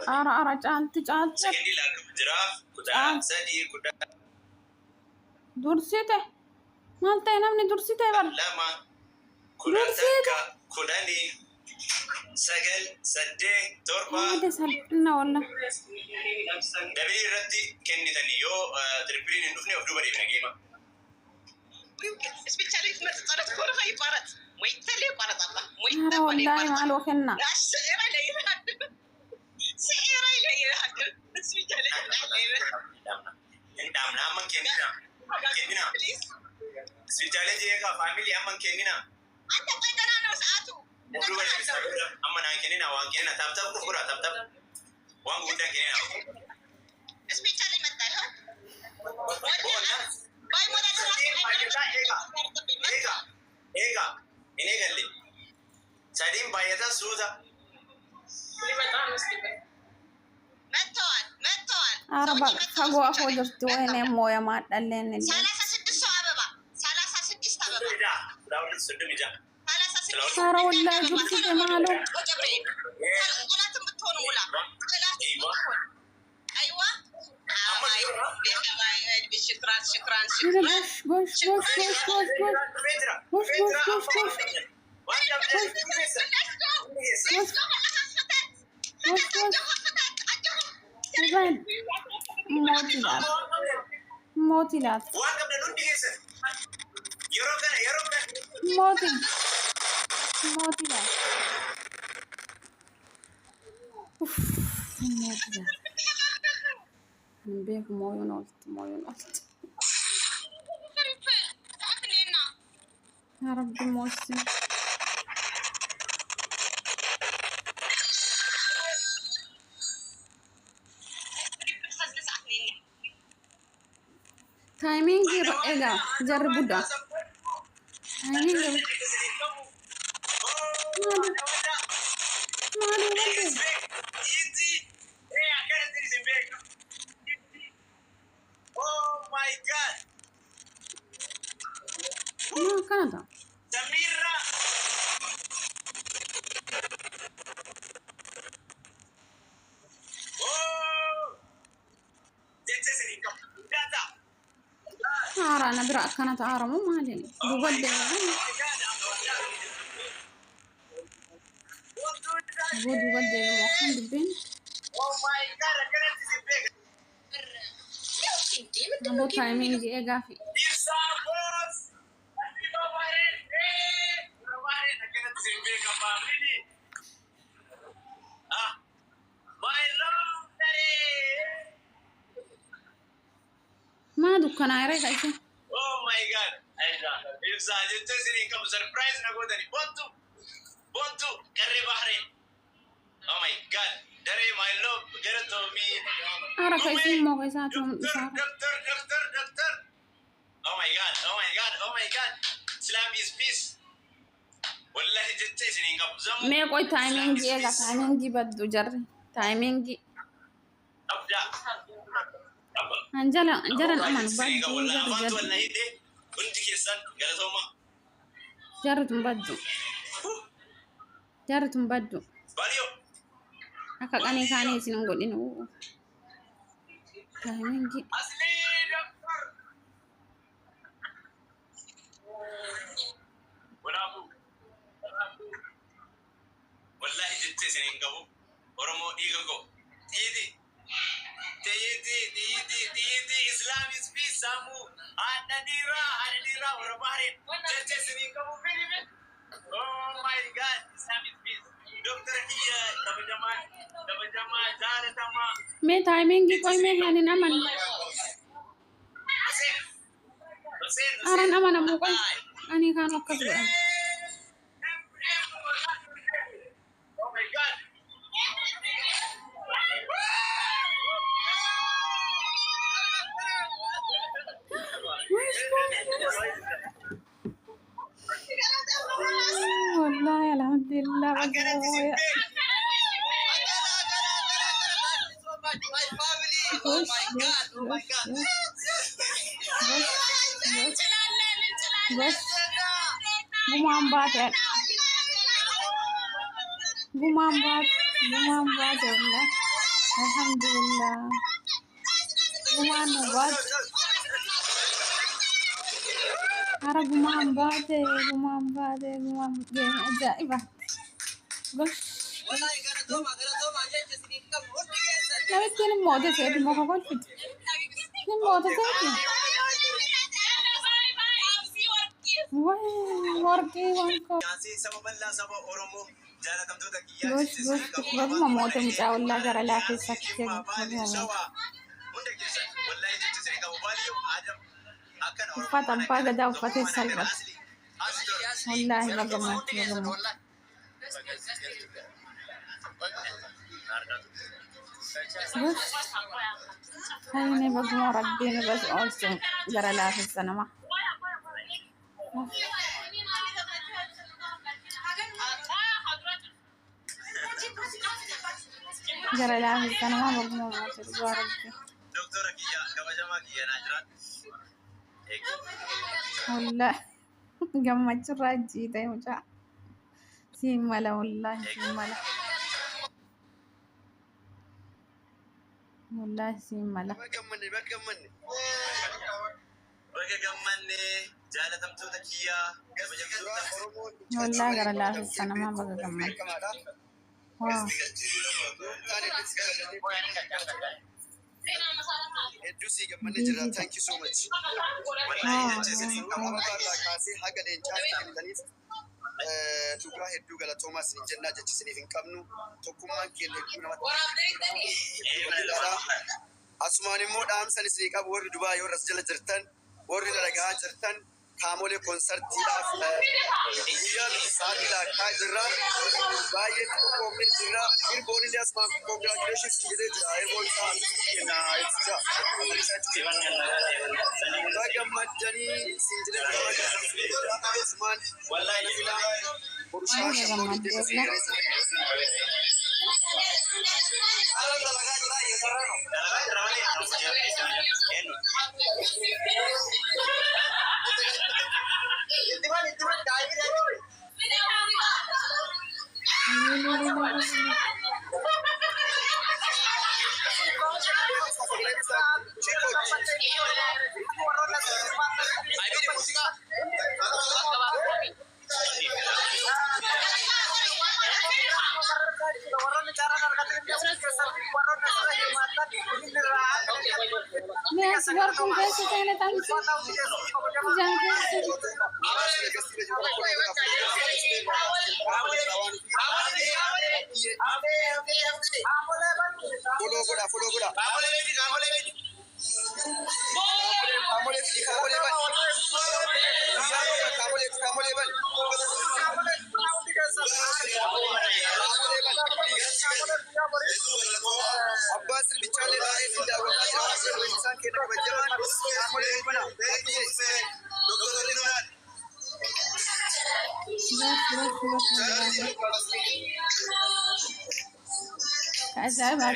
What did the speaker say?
أرى جانت درسيته مالتي نمني درسيته بر درسيته كلاني سجل سدي تربة هذا سلنا والله دبي ردي كني تانيو تربين نفني وفدو بري بنجيما سبيشالي ما تصارت كل هاي بارت ويتلي بارت الله أرى والله ما له كنا سيرة لي هذا سبيشالي انت عم نعمل كنينا سبيشالي جيكا فاميلي عم كنينا أنت قدرنا نسأتو أما أنا كنينا وان كنينا تاب كفرة تاب وان قدام كنينا سبيشالي متى باي مودا إيجا إني قال لي سادين بايدا سودا أربع خبوا أخو درت وين مويا ما تدلين أرى والله درسيته ماله موتيلات من بيك مويونولت يا ربي موسم تايمينج إيجا جربوا ده تايمينج كندا أرى أنا برا كانت أرى مو مالي بودي موخن دبين أبو تايمينج إيجا في ما دكان عيرك أيش؟ Oh my God! If Sajid Tesiri come surprise na go dani bontu karre bahrain. Oh my God! Dare my love get to me. أرى كيسين مو كيساتهم Doctor. Oh my God! Islam is peace. والله جت Tesiri come زم. مي كوي تايمينج إيجا تايمينج بدو جري تايمينج. أنجلا أمان بدو جرتم بدو أكاك أني كاني سنقول إنه تايمينج والله جت سنقول ورمو إيجاكو تيدي إسلام is peace سامو هاديرا ورباهرين جتسني كمو فيلم oh my God Islam is peace دكتور هي تبجمع جارتما مي تايمينج كوي مي هاني نمان أران أمان أمو كوي أني كانوا كذبا oh my God والله الحمد لله بس gumaan baate gumaan baate wallah alhamdulillah gumaan nu baate hara gumaan baate gumaan ajaa'iba gosh namitti ni moote seeti muka kolfiti ni moote seeti warqii wanko gosh baguma moote mucaa wallaa gara laa keessatti baguma moote uffata abbaa gadaa uffatee salphate wallaahi bagamatti gosh hayni baguma rabbiin bas oolchu gara laa keessa nama gara laa keessa nama baguma moote dhugaa rabbi والله قمت راجي ده وجع سيملا والله سيملا والله سيملا والله قرا لا في السنة ما بقى قمت Thank you so much. Tugaa hedduu galatoomaa isin jennaa jechi isiniif hin qabnu tokkummaan keenya hedduu namatti asumaan immoo dhaamsan isinii qabu warri Dubaay warra as jala jirtan warri dhagahaa jirtan qaamolee konsartiidhaaf guyyaa sa'aatii laakkaa jirra baay'ee qophooftee jirra irboon illee asumaan koongiraachuleeshins jedhee jira irboon isaa kennaa ibsita gammaddanii isin jedhee asumaan borushaa shamarree मैं सुबह को कैसे कहने तंग follow goda Abbas bichale la es da wala insan ke da bajaman कैसा है बात